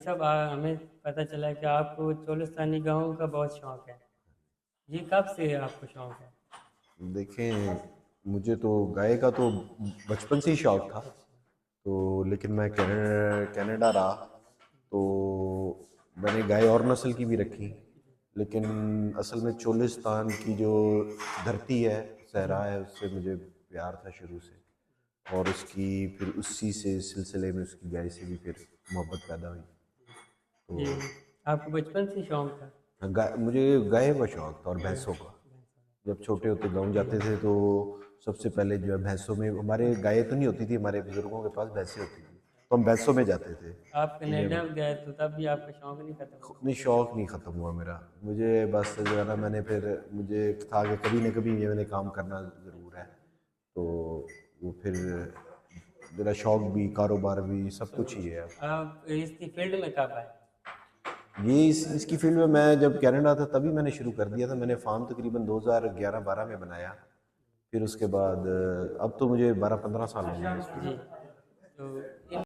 सब हमें पता चला कि आपको चोलिस्तानी गाँव का बहुत शौक है। ये कब से आपको शौक है? देखें, मुझे तो गाय का तो बचपन से ही शौक था। अच्छा। तो लेकिन मैं कनाडा रहा, तो मैंने गाय और नस्ल की भी रखी, लेकिन असल में चोलिस्तान की जो धरती है, जी सहरा है, उससे मुझे प्यार था शुरू से। और उसकी फिर उसी से सिलसिले में उसकी गाय से भी फिर मोहब्बत पैदा हुई। तो जी, आपको बचपन से शौक था? मुझे गाय का शौक था और जी भैंसों का। भैंसों जब छोटे होते गाँव का। जाते थे तो सबसे पहले जो है भैंसों में, हमारे गायें तो नहीं होती थी, हमारे बुजुर्गों के पास भैंसें होती थी, तो हम भैंसों में जाते थे। आप मुझे कनाडा गए तो तब भी आपका शौक नहीं खत्म हुआ? नहीं, शौक नहीं ख़त्म हुआ मेरा। मुझे बस जो है ना, मैंने फिर मुझे था कि कभी न कभी ये मैंने काम करना ज़रूर है। तो वो फिर मेरा शौक भी, कारोबार भी, सब कुछ ही है। आप इसकी फील्ड में कब आए? ये इसकी फील्ड में मैं जब कनाडा था तभी मैंने शुरू कर दिया था। मैंने फार्म तकरीबन 2011-12 में बनाया। फिर उसके बाद अब तो मुझे 12-15 साल हो गए इस फील्ड जी, में। तो